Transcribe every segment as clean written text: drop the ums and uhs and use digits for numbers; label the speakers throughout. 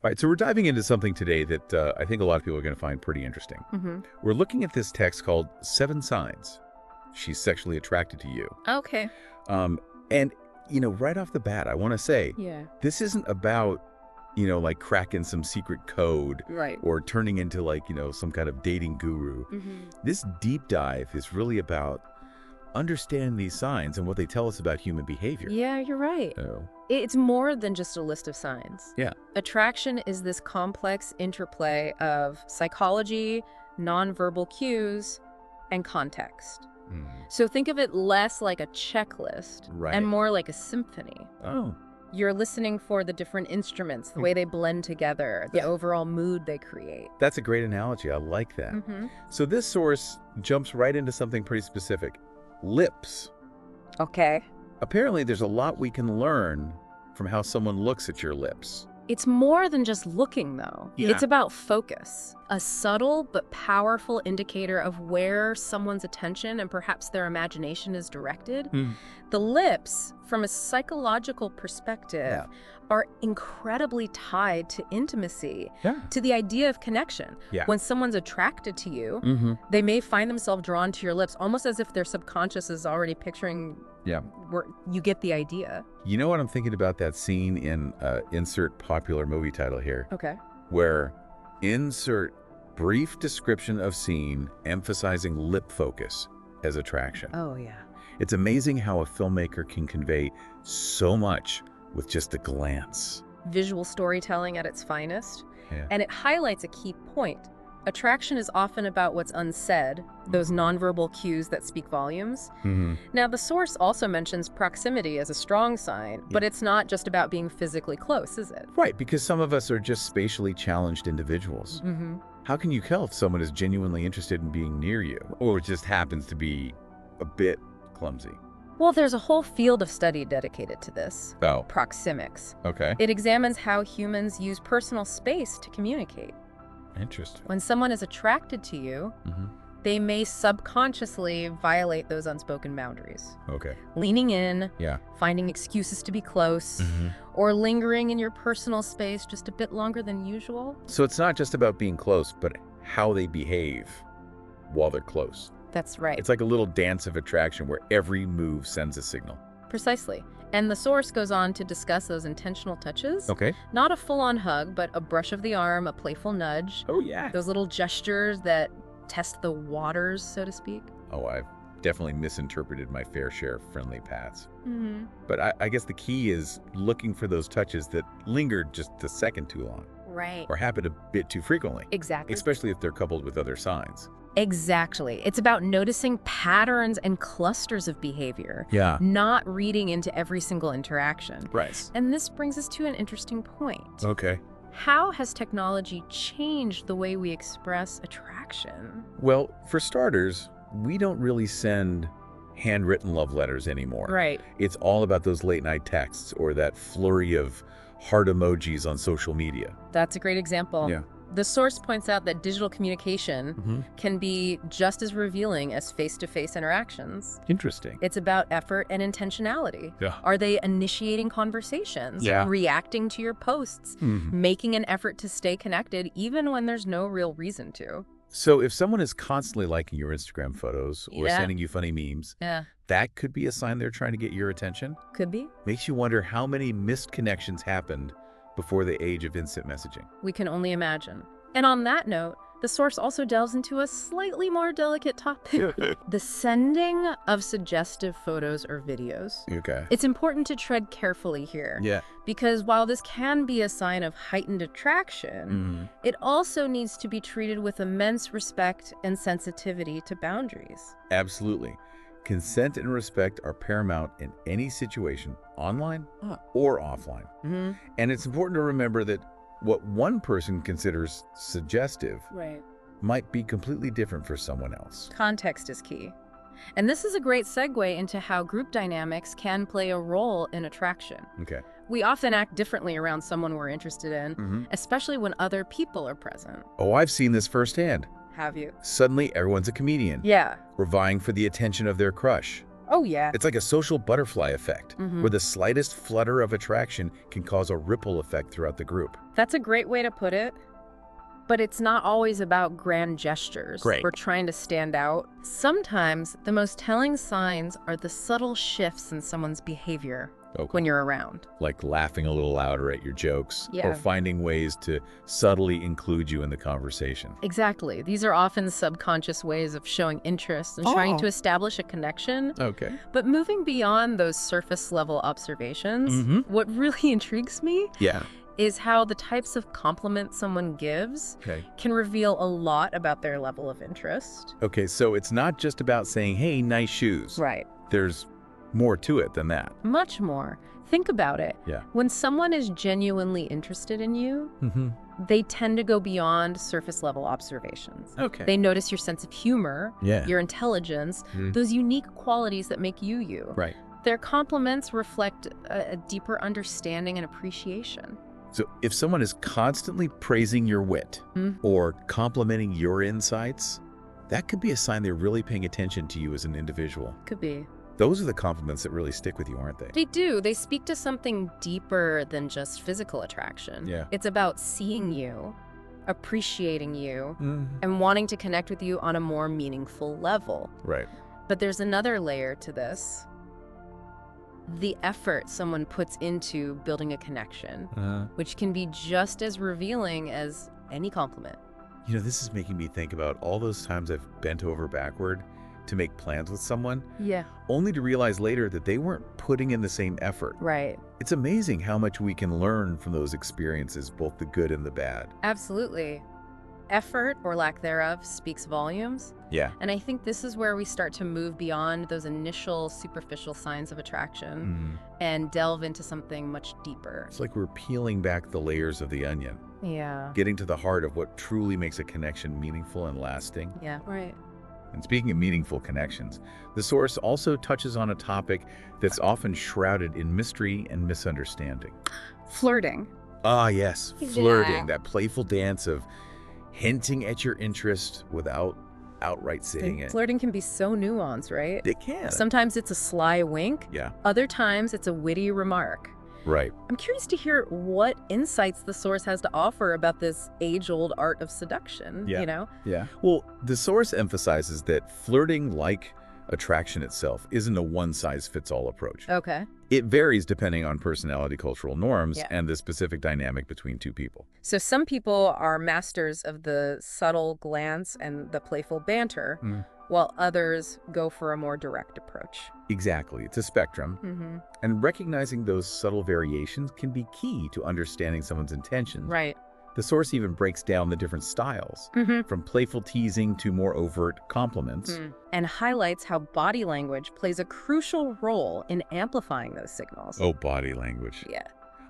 Speaker 1: All right, so we're diving into something today that I think a lot of people are going to find pretty interesting. We're looking at this text called Seven Signs She's Sexually Attracted to You.
Speaker 2: Okay.
Speaker 1: And, right off the bat, I want to say,
Speaker 2: Yeah.
Speaker 1: this isn't about, like cracking some secret code
Speaker 2: Right.
Speaker 1: or turning into some kind of dating guru. This deep dive is really about understanding these signs and what they tell us about human behavior.
Speaker 2: Yeah, you're right.
Speaker 1: So,
Speaker 2: It's more than just a list of signs.
Speaker 1: yeah.
Speaker 2: Attraction is this complex interplay of psychology, nonverbal cues, and context. So think of it less like a checklist
Speaker 1: Right.
Speaker 2: and more like a symphony.
Speaker 1: Oh,
Speaker 2: You're listening for the different instruments, the way they blend together, the overall mood they create.
Speaker 1: that's a great analogy. I like that. So this source jumps right into something pretty specific. Lips.
Speaker 2: Okay.
Speaker 1: Apparently, there's a lot we can learn from how someone looks at your lips.
Speaker 2: It's more than just looking, though.
Speaker 1: Yeah.
Speaker 2: It's about focus, a subtle but powerful indicator of where someone's attention and perhaps their imagination is directed. The lips, from a psychological perspective, are incredibly tied to intimacy, to the idea of connection.
Speaker 1: Yeah.
Speaker 2: When someone's attracted to you, they may find themselves drawn to your lips, almost as if their subconscious is already picturing where you get the idea.
Speaker 1: You know what I'm thinking about? That scene in insert popular movie title here,
Speaker 2: Okay.
Speaker 1: where insert brief description of scene emphasizing lip focus as attraction.
Speaker 2: Oh, yeah.
Speaker 1: It's amazing how a filmmaker can convey so much with just a glance.
Speaker 2: Visual storytelling at its finest.
Speaker 1: Yeah.
Speaker 2: And it highlights a key point. Attraction is often about what's unsaid, those nonverbal cues that speak volumes. Now, the source also mentions proximity as a strong sign, but it's not just about being physically close, is it?
Speaker 1: Right, because some of us are just spatially challenged individuals. How can you tell if someone is genuinely interested in being near you, or just happens to be a bit clumsy?
Speaker 2: Well, there's a whole field of study dedicated to this.
Speaker 1: Oh,
Speaker 2: Proxemics.
Speaker 1: okay.
Speaker 2: It examines how humans use personal space to communicate.
Speaker 1: Interesting.
Speaker 2: When someone is attracted to you, they may subconsciously violate those unspoken boundaries.
Speaker 1: Okay.
Speaker 2: Leaning in,
Speaker 1: Yeah.
Speaker 2: finding excuses to be close, or lingering in your personal space just a bit longer than usual.
Speaker 1: So it's not just about being close, but how they behave while they're close.
Speaker 2: That's right.
Speaker 1: It's like a little dance of attraction where every move sends a signal.
Speaker 2: Precisely. And the source goes on to discuss those intentional touches.
Speaker 1: Okay.
Speaker 2: Not a full-on hug, but a brush of the arm, a playful nudge.
Speaker 1: Oh, yeah.
Speaker 2: Those little gestures that test the waters, so to speak.
Speaker 1: Oh, I've definitely misinterpreted my fair share of friendly pats. But I guess the key is looking for those touches that lingered just a second too long,
Speaker 2: Right.
Speaker 1: or happen a bit too frequently,
Speaker 2: Exactly.
Speaker 1: especially if they're coupled with other signs.
Speaker 2: Exactly. It's about noticing patterns and clusters of behavior,
Speaker 1: Yeah.
Speaker 2: not reading into every single interaction.
Speaker 1: Right.
Speaker 2: And this brings us to an interesting point.
Speaker 1: Okay.
Speaker 2: How has technology changed the way we express attraction?
Speaker 1: Well, for starters, we don't really send handwritten love letters anymore.
Speaker 2: Right.
Speaker 1: It's all about those late night texts or that flurry of heart emojis on social media.
Speaker 2: That's a great example.
Speaker 1: Yeah.
Speaker 2: The source points out that digital communication can be just as revealing as face-to-face interactions.
Speaker 1: Interesting.
Speaker 2: It's about effort and intentionality.
Speaker 1: Yeah.
Speaker 2: Are they initiating conversations,
Speaker 1: Yeah.
Speaker 2: reacting to your posts, making an effort to stay connected even when there's no real reason to?
Speaker 1: So if someone is constantly liking your Instagram photos or
Speaker 2: Yeah.
Speaker 1: sending you funny memes,
Speaker 2: Yeah,
Speaker 1: that could be a sign they're trying to get your attention.
Speaker 2: could be.
Speaker 1: Makes you wonder how many missed connections happened before the age of instant messaging.
Speaker 2: We can only imagine. And on that note, the source also delves into a slightly more delicate topic, the sending of suggestive photos or videos.
Speaker 1: Okay.
Speaker 2: It's important to tread carefully here.
Speaker 1: Yeah.
Speaker 2: Because while this can be a sign of heightened attraction, it also needs to be treated with immense respect and sensitivity to boundaries.
Speaker 1: Absolutely. Consent and respect are paramount in any situation, online or offline. And it's important to remember that what one person considers suggestive
Speaker 2: Right.
Speaker 1: might be completely different for someone else.
Speaker 2: Context is key. And this is a great segue into how group dynamics can play a role in attraction.
Speaker 1: Okay.
Speaker 2: We often act differently around someone we're interested in, especially when other people are present.
Speaker 1: Oh, I've seen this firsthand.
Speaker 2: Have you?
Speaker 1: Suddenly, everyone's a comedian.
Speaker 2: Yeah.
Speaker 1: We're vying for the attention of their crush.
Speaker 2: Oh, yeah.
Speaker 1: It's like a social butterfly effect,
Speaker 2: Mhm.
Speaker 1: where the slightest flutter of attraction can cause a ripple effect throughout the group.
Speaker 2: That's a great way to put it. But it's not always about grand gestures
Speaker 1: Great.
Speaker 2: or trying to stand out. Sometimes the most telling signs are the subtle shifts in someone's behavior when you're around.
Speaker 1: Like laughing a little louder at your jokes,
Speaker 2: Yeah.
Speaker 1: or finding ways to subtly include you in the conversation.
Speaker 2: Exactly. These are often subconscious ways of showing interest and trying to establish a connection.
Speaker 1: Okay.
Speaker 2: But moving beyond those surface level observations, what really intrigues me
Speaker 1: Yeah.
Speaker 2: is how the types of compliments someone gives
Speaker 1: Okay.
Speaker 2: can reveal a lot about their level of interest.
Speaker 1: Okay, so it's not just about saying, hey, nice shoes.
Speaker 2: Right.
Speaker 1: There's more to it than that.
Speaker 2: Much more. Think about it.
Speaker 1: Yeah.
Speaker 2: When someone is genuinely interested in you, they tend to go beyond surface level observations.
Speaker 1: Okay.
Speaker 2: They notice your sense of humor,
Speaker 1: Yeah.
Speaker 2: your intelligence, those unique qualities that make you you.
Speaker 1: Right.
Speaker 2: Their compliments reflect a deeper understanding and appreciation.
Speaker 1: So if someone is constantly praising your wit or complimenting your insights, that could be a sign they're really paying attention to you as an individual.
Speaker 2: Could be.
Speaker 1: Those are the compliments that really stick with you, aren't they?
Speaker 2: They do. They speak to something deeper than just physical attraction.
Speaker 1: Yeah.
Speaker 2: It's about seeing you, appreciating you, and wanting to connect with you on a more meaningful level.
Speaker 1: Right.
Speaker 2: But there's another layer to this. The effort someone puts into building a connection, which can be just as revealing as any compliment.
Speaker 1: You know, this is making me think about all those times I've bent over backward to make plans with someone,
Speaker 2: Yeah.
Speaker 1: only to realize later that they weren't putting in the same effort.
Speaker 2: Right.
Speaker 1: It's amazing how much we can learn from those experiences, both the good and the bad.
Speaker 2: Absolutely. Effort, or lack thereof, speaks volumes.
Speaker 1: Yeah.
Speaker 2: And I think this is where we start to move beyond those initial superficial signs of attraction and delve into something much deeper.
Speaker 1: It's like we're peeling back the layers of the onion,
Speaker 2: Yeah.
Speaker 1: getting to the heart of what truly makes a connection meaningful and lasting.
Speaker 2: Yeah. Right.
Speaker 1: And speaking of meaningful connections, the source also touches on a topic that's often shrouded in mystery and misunderstanding.
Speaker 2: Flirting.
Speaker 1: Ah, yes, flirting,
Speaker 2: Yeah.
Speaker 1: that playful dance of hinting at your interest without outright saying it.
Speaker 2: Flirting can be so nuanced, right?
Speaker 1: It can.
Speaker 2: Sometimes it's a sly wink.
Speaker 1: Yeah,
Speaker 2: Other times it's a witty remark.
Speaker 1: right.
Speaker 2: I'm curious to hear what insights the source has to offer about this age-old art of seduction,
Speaker 1: Yeah.
Speaker 2: you know?
Speaker 1: Yeah. Well, the source emphasizes that flirting, like attraction itself, isn't a one-size-fits-all approach.
Speaker 2: Okay.
Speaker 1: It varies depending on personality, cultural norms,
Speaker 2: Yeah.
Speaker 1: and the specific dynamic between two people.
Speaker 2: So some people are masters of the subtle glance and the playful banter, while others go for a more direct approach.
Speaker 1: Exactly. It's a spectrum. And recognizing those subtle variations can be key to understanding someone's intentions.
Speaker 2: Right.
Speaker 1: The source even breaks down the different styles, from playful teasing to more overt compliments.
Speaker 2: And highlights how body language plays a crucial role in amplifying those signals.
Speaker 1: Oh, body language.
Speaker 2: Yeah.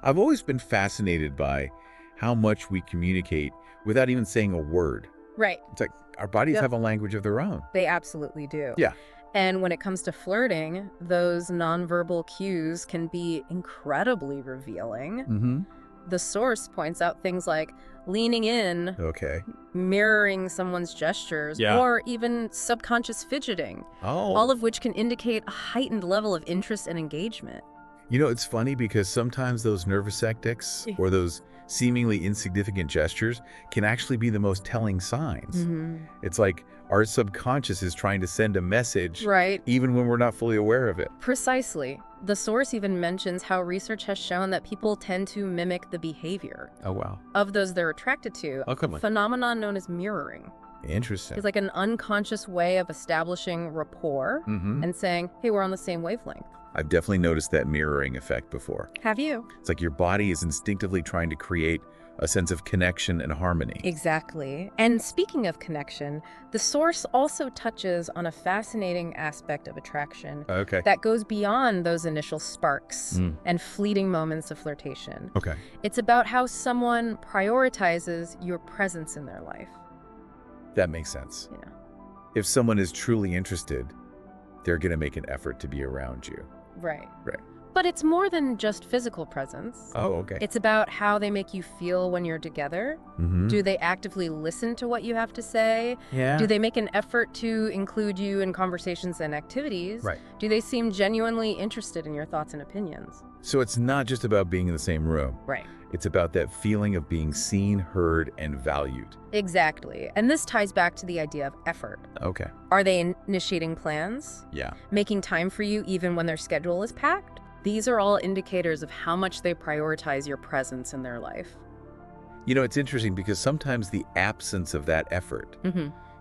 Speaker 1: I've always been fascinated by how much we communicate without even saying a word.
Speaker 2: Right.
Speaker 1: It's like our bodies
Speaker 2: Yep.
Speaker 1: have a language of their own.
Speaker 2: They absolutely do.
Speaker 1: Yeah.
Speaker 2: And when it comes to flirting, those nonverbal cues can be incredibly revealing. The source points out things like leaning in,
Speaker 1: Okay.
Speaker 2: mirroring someone's gestures,
Speaker 1: Yeah.
Speaker 2: or even subconscious fidgeting,
Speaker 1: Oh.
Speaker 2: all of which can indicate a heightened level of interest and engagement.
Speaker 1: You know, it's funny because sometimes those nervous ectics or those seemingly insignificant gestures can actually be the most telling signs. It's like our subconscious is trying to send a message
Speaker 2: Right.
Speaker 1: even when we're not fully aware of it.
Speaker 2: Precisely. The source even mentions how research has shown that people tend to mimic the behavior
Speaker 1: Oh, wow.
Speaker 2: of those they're attracted to,
Speaker 1: Oh, come
Speaker 2: a
Speaker 1: on.
Speaker 2: phenomenon known as mirroring.
Speaker 1: Interesting.
Speaker 2: It's like an unconscious way of establishing rapport and saying, hey, we're on the same wavelength.
Speaker 1: I've definitely noticed that mirroring effect before.
Speaker 2: Have you?
Speaker 1: It's like your body is instinctively trying to create a sense of connection and harmony.
Speaker 2: Exactly. And speaking of connection, the source also touches on a fascinating aspect of attraction
Speaker 1: Okay.
Speaker 2: that goes beyond those initial sparks and fleeting moments of flirtation.
Speaker 1: Okay.
Speaker 2: It's about how someone prioritizes your presence in their life.
Speaker 1: That makes sense.
Speaker 2: Yeah.
Speaker 1: If someone is truly interested, they're going to make an effort to be around you.
Speaker 2: Right.
Speaker 1: Right.
Speaker 2: But it's more than just physical presence.
Speaker 1: Oh, okay.
Speaker 2: It's about how they make you feel when you're together. Do they actively listen to what you have to say?
Speaker 1: Yeah.
Speaker 2: Do they make an effort to include you in conversations and activities?
Speaker 1: Right.
Speaker 2: Do they seem genuinely interested in your thoughts and opinions?
Speaker 1: So it's not just about being in the same room.
Speaker 2: Right.
Speaker 1: It's about that feeling of being seen, heard, and valued.
Speaker 2: Exactly. And this ties back to the idea of effort.
Speaker 1: Okay.
Speaker 2: Are they initiating plans?
Speaker 1: Yeah.
Speaker 2: Making time for you even when their schedule is packed? These are all indicators of how much they prioritize your presence in their life.
Speaker 1: You know, it's interesting because sometimes the absence of that effort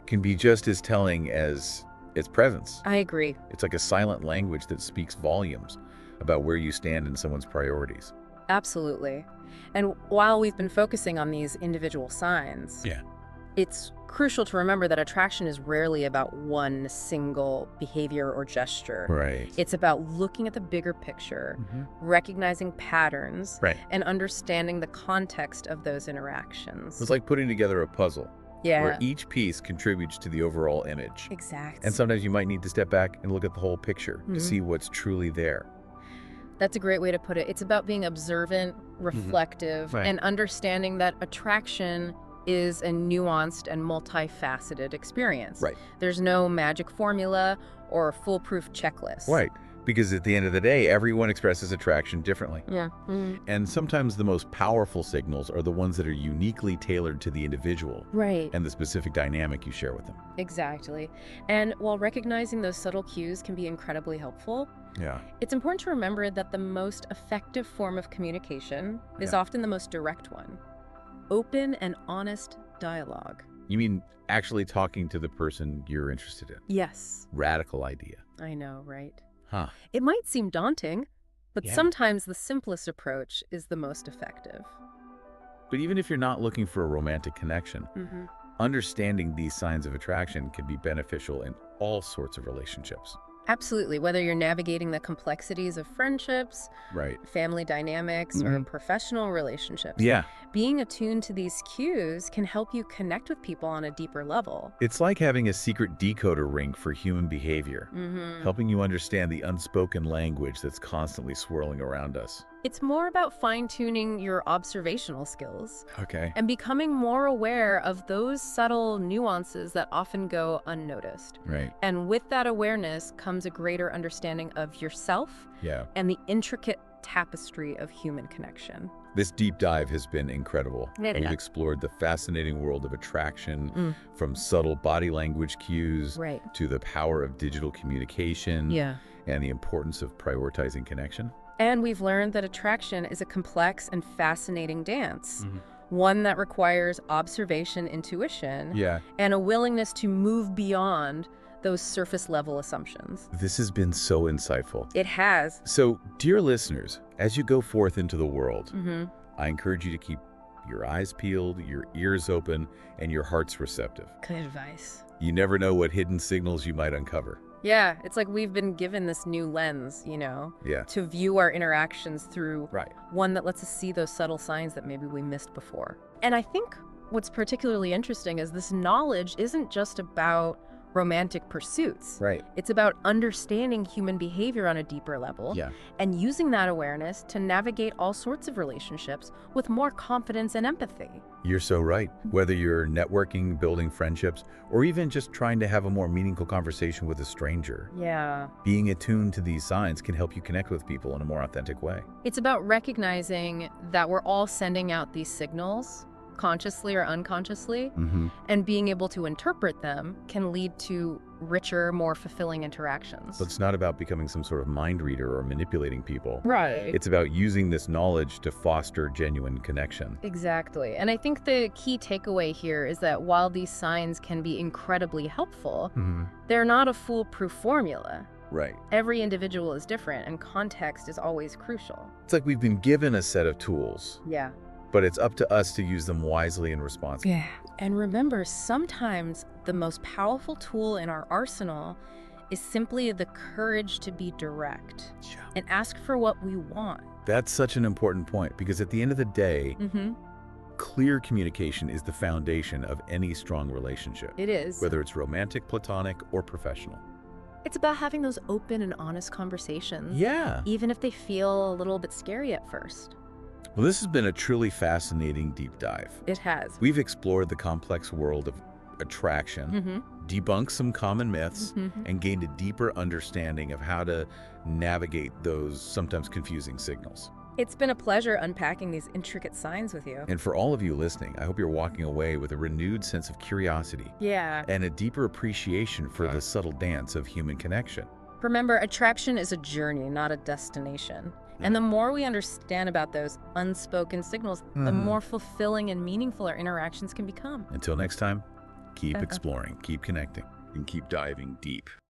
Speaker 1: can be just as telling as its presence.
Speaker 2: I agree.
Speaker 1: It's like a silent language that speaks volumes about where you stand in someone's priorities.
Speaker 2: Absolutely. And while we've been focusing on these individual signs, it's crucial to remember that attraction is rarely about one single behavior or gesture.
Speaker 1: Right.
Speaker 2: It's about looking at the bigger picture, recognizing patterns, and understanding the context of those interactions.
Speaker 1: It's like putting together a puzzle
Speaker 2: Yeah.
Speaker 1: where each piece contributes to the overall image.
Speaker 2: Exactly.
Speaker 1: And sometimes you might need to step back and look at the whole picture to see what's truly there.
Speaker 2: That's a great way to put it. It's about being observant, reflective, and understanding that attraction is a nuanced and multifaceted experience.
Speaker 1: Right.
Speaker 2: There's no magic formula or foolproof checklist.
Speaker 1: Right. Because at the end of the day, everyone expresses attraction differently.
Speaker 2: Yeah.
Speaker 1: And sometimes the most powerful signals are the ones that are uniquely tailored to the individual
Speaker 2: Right.
Speaker 1: and the specific dynamic you share with them.
Speaker 2: Exactly. And while recognizing those subtle cues can be incredibly helpful,
Speaker 1: Yeah.
Speaker 2: it's important to remember that the most effective form of communication is often the most direct one. Open and honest dialogue.
Speaker 1: You mean actually talking to the person you're interested in?
Speaker 2: Yes.
Speaker 1: Radical idea.
Speaker 2: I know, right?
Speaker 1: Huh.
Speaker 2: It might seem daunting, but
Speaker 1: Yeah.
Speaker 2: sometimes the simplest approach is the most effective.
Speaker 1: But even if you're not looking for a romantic connection, understanding these signs of attraction can be beneficial in all sorts of relationships.
Speaker 2: Absolutely. Whether you're navigating the complexities of friendships,
Speaker 1: Right.
Speaker 2: family dynamics, or professional relationships,
Speaker 1: Yeah.
Speaker 2: being attuned to these cues can help you connect with people on a deeper level.
Speaker 1: It's like having a secret decoder ring for human behavior, helping you understand the unspoken language that's constantly swirling around us.
Speaker 2: It's more about fine-tuning your observational skills
Speaker 1: Okay.
Speaker 2: and becoming more aware of those subtle nuances that often go unnoticed.
Speaker 1: Right.
Speaker 2: And with that awareness comes a greater understanding of yourself
Speaker 1: Yeah.
Speaker 2: and the intricate tapestry of human connection.
Speaker 1: This deep dive has been incredible.
Speaker 2: Yeah.
Speaker 1: We've explored the fascinating world of attraction, from subtle body language cues
Speaker 2: Right.
Speaker 1: to the power of digital communication and the importance of prioritizing connection.
Speaker 2: And we've learned that attraction is a complex and fascinating dance, one that requires observation, intuition,
Speaker 1: Yeah.
Speaker 2: and a willingness to move beyond those surface-level assumptions.
Speaker 1: This has been so insightful.
Speaker 2: It has.
Speaker 1: So, dear listeners, as you go forth into the world, I encourage you to keep your eyes peeled, your ears open, and your hearts receptive.
Speaker 2: Good advice.
Speaker 1: You never know what hidden signals you might uncover.
Speaker 2: Yeah, it's like we've been given this new lens,
Speaker 1: Yeah.
Speaker 2: to view our interactions through,
Speaker 1: Right.
Speaker 2: one that lets us see those subtle signs that maybe we missed before. And I think what's particularly interesting is this knowledge isn't just about romantic pursuits.
Speaker 1: Right.
Speaker 2: It's about understanding human behavior on a deeper level
Speaker 1: Yeah.
Speaker 2: and using that awareness to navigate all sorts of relationships with more confidence and empathy.
Speaker 1: You're so right. Whether you're networking, building friendships, or even just trying to have a more meaningful conversation with a stranger,
Speaker 2: Yeah.
Speaker 1: being attuned to these signs can help you connect with people in a more authentic way.
Speaker 2: It's about recognizing that we're all sending out these signals, consciously or unconsciously, and being able to interpret them can lead to richer, more fulfilling interactions.
Speaker 1: So it's not about becoming some sort of mind reader or manipulating people.
Speaker 2: Right.
Speaker 1: It's about using this knowledge to foster genuine connection.
Speaker 2: Exactly. And I think the key takeaway here is that while these signs can be incredibly helpful, they're not a foolproof formula.
Speaker 1: Right.
Speaker 2: Every individual is different, and context is always crucial.
Speaker 1: It's like we've been given a set of tools,
Speaker 2: Yeah.
Speaker 1: but it's up to us to use them wisely and responsibly.
Speaker 2: Yeah. And remember, sometimes the most powerful tool in our arsenal is simply the courage to be direct and ask for what we want.
Speaker 1: That's such an important point because at the end of the day, clear communication is the foundation of any strong relationship,
Speaker 2: It is.
Speaker 1: whether it's romantic, platonic, or professional.
Speaker 2: It's about having those open and honest conversations.
Speaker 1: Yeah.
Speaker 2: Even if they feel a little bit scary at first.
Speaker 1: Well, this has been a truly fascinating deep dive.
Speaker 2: It has.
Speaker 1: We've explored the complex world of attraction, debunked some common myths, and gained a deeper understanding of how to navigate those sometimes confusing signals.
Speaker 2: It's been a pleasure unpacking these intricate signs with you.
Speaker 1: And for all of you listening, I hope you're walking away with a renewed sense of curiosity
Speaker 2: Yeah.
Speaker 1: and a deeper appreciation for the subtle dance of human connection.
Speaker 2: Remember, attraction is a journey, not a destination. And the more we understand about those unspoken signals, the more fulfilling and meaningful our interactions can become.
Speaker 1: Until next time, keep exploring, keep connecting, and keep diving deep.